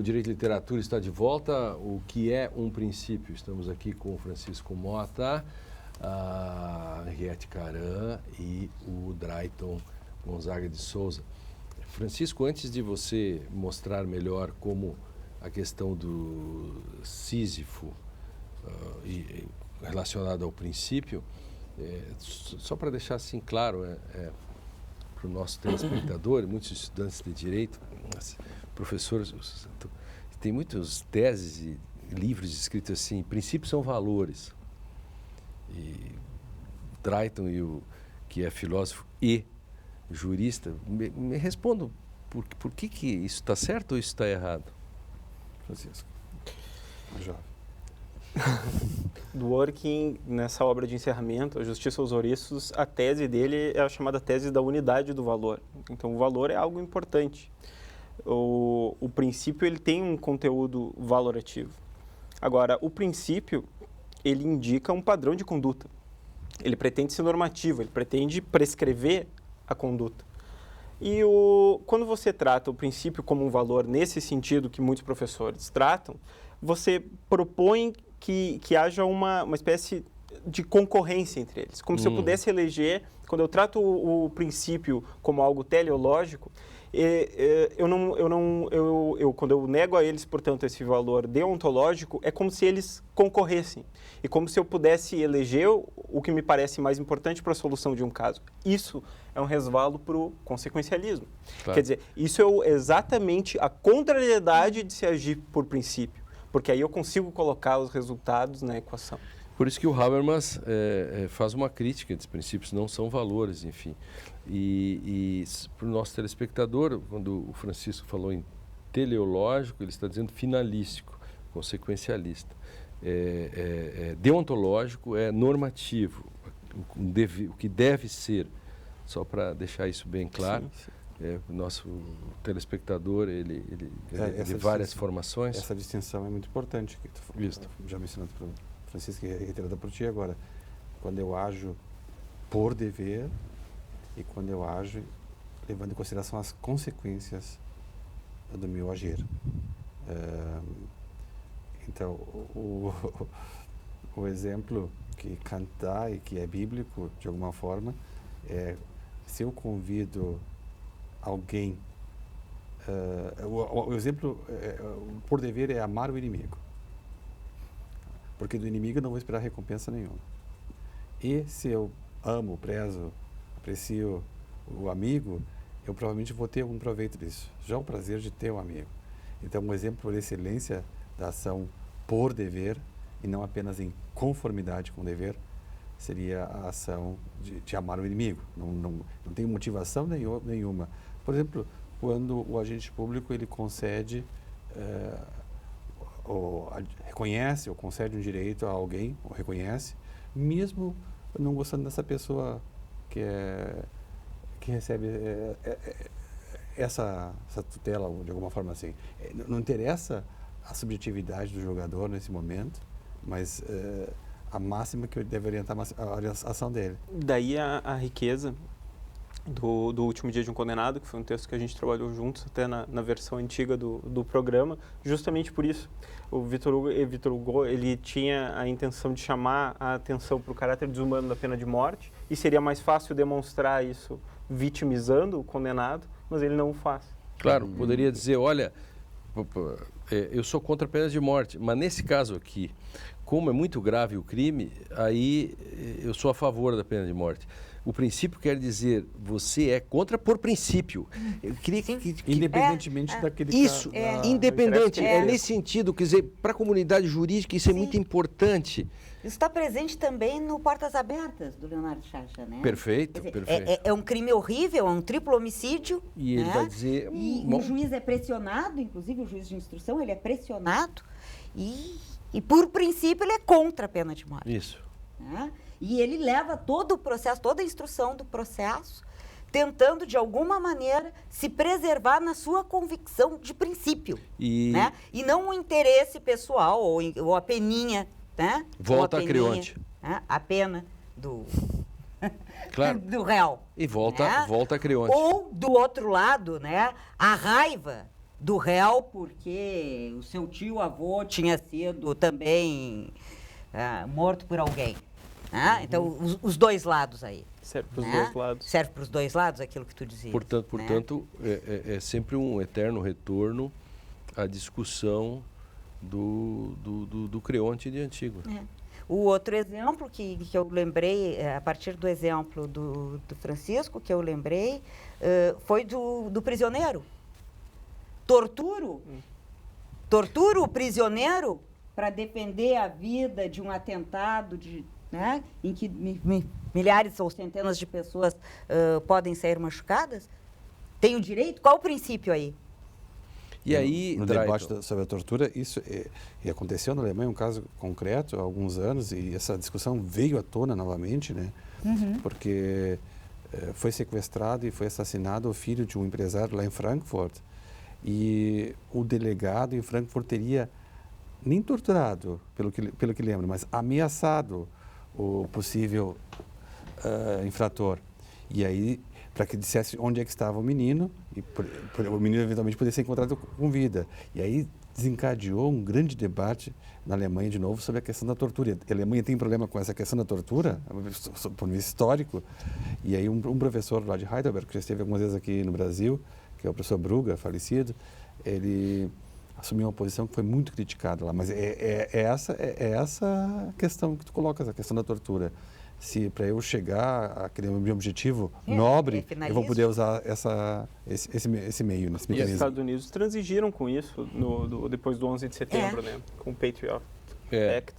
Direito e Literatura está de volta. O que é um princípio? Estamos aqui com o Francisco Mota, a Henriette Caran e o Drayton Gonzaga de Souza. Francisco, antes de você mostrar melhor como a questão do Sísifo relacionada ao princípio, só para deixar assim claro para o nosso telespectador, muitos estudantes de Direito, professores, tem muitas teses e livros escritos assim, princípios são valores. E Drayton, que é filósofo e jurista, me respondam por que isso está certo ou isso está errado? Francisco, jovem. Dworkin, nessa obra de encerramento, A Justiça aos Ouriços, a tese dele é a chamada tese da unidade do valor. Então, o valor é algo importante. O princípio, ele tem um conteúdo valorativo. Agora, o princípio, ele indica um padrão de conduta. Ele pretende ser normativo, ele pretende prescrever a conduta. E quando você trata o princípio como um valor nesse sentido que muitos professores tratam, você propõe que haja uma espécie de concorrência entre eles. Como se eu pudesse eleger, quando eu trato o princípio como algo teleológico, quando eu nego a eles, portanto, esse valor deontológico, é como se eles concorressem. E como se eu pudesse eleger o que me parece mais importante para a solução de um caso. Isso é um resvalo para o consequencialismo. Claro. Quer dizer, isso é exatamente a contrariedade de se agir por princípio, porque aí eu consigo colocar os resultados na equação. Por isso que o Habermas faz uma crítica desses princípios, não são valores, enfim. E para o nosso telespectador, quando o Francisco falou em teleológico, ele está dizendo finalístico, consequencialista. Deontológico é normativo, o que deve ser, só para deixar isso bem claro. Sim, sim. O nosso telespectador, ele de várias formações. Essa distinção é muito importante, que tu já mencionado para o Francisco, e reiterada por ti agora. Quando eu ajo por dever e quando eu ajo levando em consideração as consequências do meu agir. Então, o exemplo que Kant dá e que é bíblico, de alguma forma, se eu convido alguém, o exemplo por dever é amar o inimigo, porque do inimigo eu não vou esperar recompensa nenhuma. E se eu amo, prezo, aprecio o amigo, eu provavelmente vou ter algum proveito disso. Já o prazer de ter um amigo. Então, um exemplo por excelência da ação por dever e não apenas em conformidade com o dever seria a ação de amar o inimigo. Não tem motivação nenhuma. Por exemplo, quando o agente público ele concede, reconhece ou concede um direito a alguém, ou reconhece, mesmo não gostando dessa pessoa que recebe essa tutela, de alguma forma assim. Não interessa a subjetividade do jogador nesse momento, mas a máxima que deve orientar a ação dele. Daí a riqueza do Último Dia de um Condenado, que foi um texto que a gente trabalhou juntos até na versão antiga do programa, justamente por isso. O Victor Hugo ele tinha a intenção de chamar a atenção para o caráter desumano da pena de morte, e seria mais fácil demonstrar isso vitimizando o condenado, mas ele não o faz. Claro, poderia dizer, olha, eu sou contra a pena de morte, mas nesse caso aqui, como é muito grave o crime, aí eu sou a favor da pena de morte. O princípio quer dizer, você é contra por princípio. Eu queria independentemente daquele caso. Isso, independente. Nesse sentido, quer dizer, para a comunidade jurídica isso é muito importante. Isso está presente também no Portas Abertas, do Leonardo Chacha, né? Perfeito, dizer, perfeito. É um crime horrível, é um triplo homicídio. E ele vai dizer... E o juiz é pressionado, inclusive o juiz de instrução, ele é pressionado e por princípio, ele é contra a pena de morte. Isso. Né? E ele leva todo o processo, toda a instrução do processo, tentando, de alguma maneira, se preservar na sua convicção de princípio. Né? E não o interesse pessoal ou a peninha. Né? Volta a Creonte. Né? A pena do réu. E volta a Creonte. Ou, do outro lado, né? A raiva do réu porque o seu tio-avô tinha sido também morto por alguém. Né? Então, os dois lados aí. Serve para os dois lados. Serve para os dois lados, aquilo que tu dizia. Portanto, é sempre um eterno retorno à discussão do creonte de antigo. O outro exemplo que eu lembrei, a partir do exemplo do Francisco, que eu lembrei, foi do prisioneiro. Torturo o prisioneiro para defender a vida de um atentado em que milhares ou centenas de pessoas podem ser machucadas? Tem o direito? Qual o princípio aí? E aí, no debate sobre a tortura, isso e aconteceu na Alemanha um caso concreto há alguns anos, e essa discussão veio à tona novamente, né? Porque foi sequestrado e foi assassinado o filho de um empresário lá em Frankfurt, e o delegado em Frankfurt teria nem torturado, pelo que lembro, mas ameaçado o possível infrator. E aí, para que dissesse onde é que estava o menino, e o menino eventualmente poderia ser encontrado com vida. E aí desencadeou um grande debate na Alemanha, de novo, sobre a questão da tortura. A Alemanha tem problema com essa questão da tortura, por um histórico. E aí um professor lá de Heidelberg, que já esteve algumas vezes aqui no Brasil, que é o professor Brugger, falecido, ele assumiu uma posição que foi muito criticada lá. Mas é essa questão que tu colocas, a questão da tortura. Se para eu chegar àquele meu objetivo nobre, eu vou poder usar esse meio, nesse mecanismo. E os Estados Unidos transigiram com isso depois do 11 de setembro, né? Com o Patriot Act,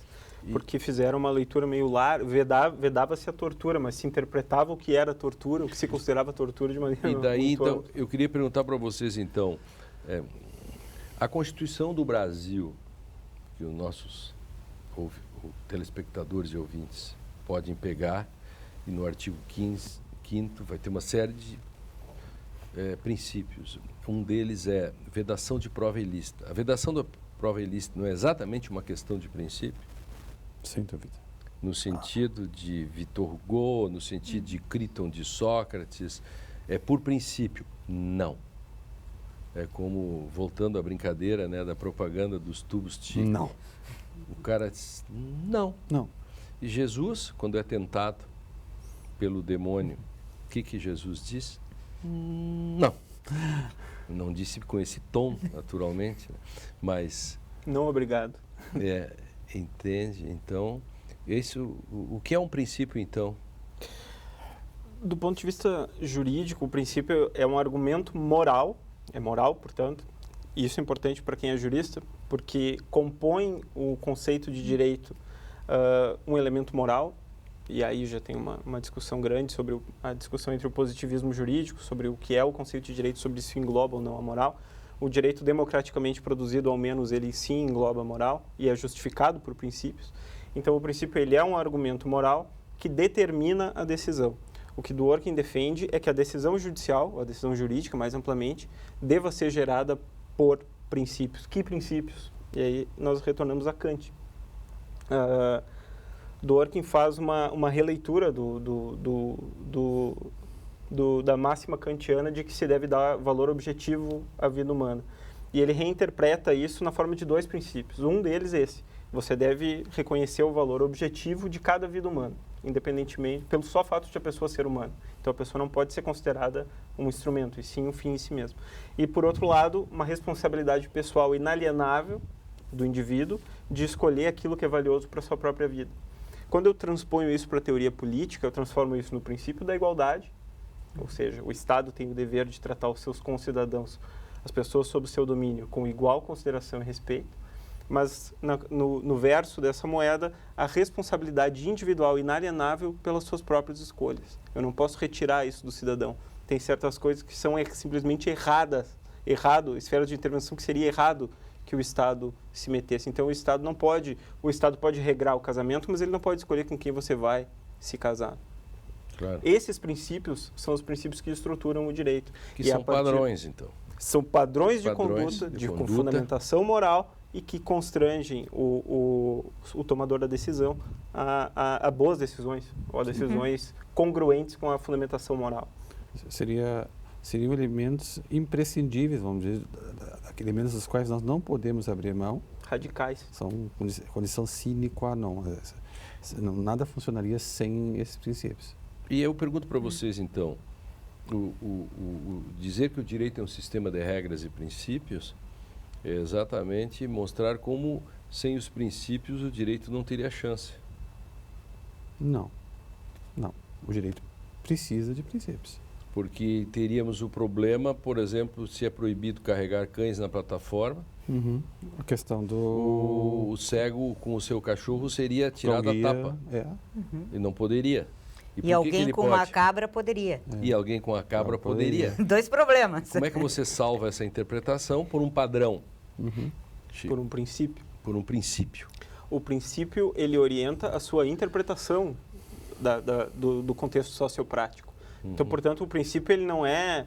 porque fizeram uma leitura meio larga, vedava-se a tortura, mas se interpretava o que era tortura, o que se considerava tortura de maneira... E daí, então, eu queria perguntar para vocês, então, a Constituição do Brasil, que os nossos telespectadores e ouvintes podem pegar, e no artigo 5º vai ter uma série de princípios. Um deles é vedação de prova ilícita. A vedação da prova ilícita não é exatamente uma questão de princípio? Sem dúvida. No sentido de Victor Hugo, no sentido de Críton de Sócrates, é por princípio? Não. É como, voltando à brincadeira, né, da propaganda dos tubos Chico. Não. O cara diz, não. E Jesus, quando é tentado pelo demônio, o que Jesus diz? Não. Não disse com esse tom, naturalmente, né? Mas... Não, obrigado. Entende? Então, o que é um princípio, então? Do ponto de vista jurídico, o princípio é um argumento moral, é moral, portanto, e isso é importante para quem é jurista, porque compõe o conceito de direito um elemento moral, e aí já tem uma discussão grande sobre a discussão entre o positivismo jurídico, sobre o que é o conceito de direito, sobre se engloba ou não a moral. O direito democraticamente produzido, ao menos, ele sim engloba a moral e é justificado por princípios. Então, o princípio ele é um argumento moral que determina a decisão. O que Dworkin defende é que a decisão judicial, a decisão jurídica mais amplamente, deva ser gerada por princípios. Que princípios? E aí nós retornamos a Kant. Dworkin faz uma releitura da máxima kantiana de que se deve dar valor objetivo à vida humana. E ele reinterpreta isso na forma de dois princípios. Um deles é esse. Você deve reconhecer o valor objetivo de cada vida humana, independentemente, pelo só fato de a pessoa ser humana. Então, a pessoa não pode ser considerada um instrumento, e sim um fim em si mesmo. E, por outro lado, uma responsabilidade pessoal inalienável do indivíduo de escolher aquilo que é valioso para a sua própria vida. Quando eu transponho isso para a teoria política, eu transformo isso no princípio da igualdade, ou seja, o Estado tem o dever de tratar os seus concidadãos, as pessoas sob o seu domínio, com igual consideração e respeito, mas no verso dessa moeda, a responsabilidade individual inalienável pelas suas próprias escolhas. Eu não posso retirar isso do cidadão. Tem certas coisas que são simplesmente esfera de intervenção que seria errado que o Estado se metesse. Então, o Estado pode regrar o casamento, mas ele não pode escolher com quem você vai se casar. Claro. Esses princípios são os princípios que estruturam o direito. Que são padrões, então. São padrões de conduta, com fundamentação moral e que constrangem o tomador da decisão a boas decisões, ou a decisões congruentes com a fundamentação moral. Seria seriam elementos imprescindíveis, vamos dizer, elementos dos quais nós não podemos abrir mão. Radicais. São condição sine qua non. Nada funcionaria sem esses princípios. E eu pergunto para vocês, então, dizer que o direito é um sistema de regras e princípios é exatamente mostrar como, sem os princípios, o direito não teria chance. Não. O direito precisa de princípios. Porque teríamos o problema, por exemplo, se é proibido carregar cães na plataforma, a questão do... o cego com o seu cachorro seria tirado a tapa. E não poderia. E alguém com uma cabra poderia. E alguém com a cabra poderia. 2 problemas. Como é que você salva essa interpretação por um padrão? Por um princípio. Por um princípio. O princípio, ele orienta a sua interpretação do contexto socioprático. Então, portanto, o princípio ele não é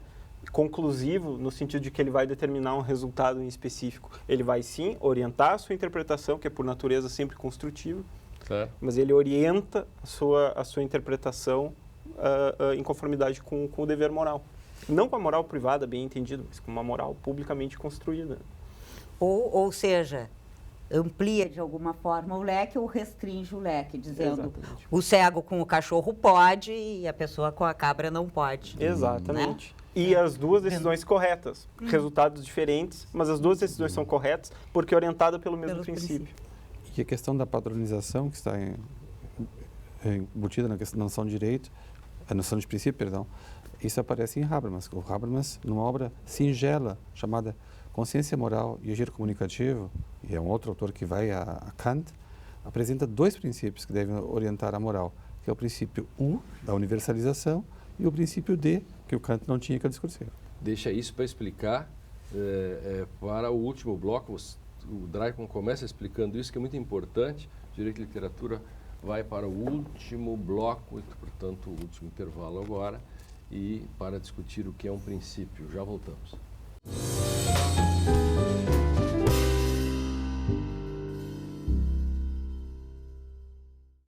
conclusivo no sentido de que ele vai determinar um resultado em específico. Ele vai, sim, orientar a sua interpretação, que é por natureza sempre construtiva, certo. Mas ele orienta a sua interpretação em conformidade com o dever moral. Não com a moral privada, bem entendido, mas com uma moral publicamente construída. Ou seja, amplia de alguma forma o leque ou restringe o leque, dizendo Exatamente. O cego com o cachorro pode e a pessoa com a cabra não pode. Exatamente. Né? E as duas decisões corretas, resultados diferentes, mas as duas decisões são corretas porque orientadas pelo mesmo princípio. E a questão da padronização que está embutida na noção de direito, a noção de princípio, perdão, isso aparece em Habermas. O Habermas, numa obra singela chamada Consciência Moral e Agir Comunicativo, e é um outro autor que vai a Kant, apresenta 2 princípios que devem orientar a moral, que é o princípio U, da universalização, e o princípio D, que o Kant não tinha, que é o discursivo. Deixa isso para explicar para o último bloco. O Dreikmann começa explicando isso, que é muito importante. Direito e literatura vai para o último bloco, e, portanto, o último intervalo agora, e para discutir o que é um princípio. Já voltamos.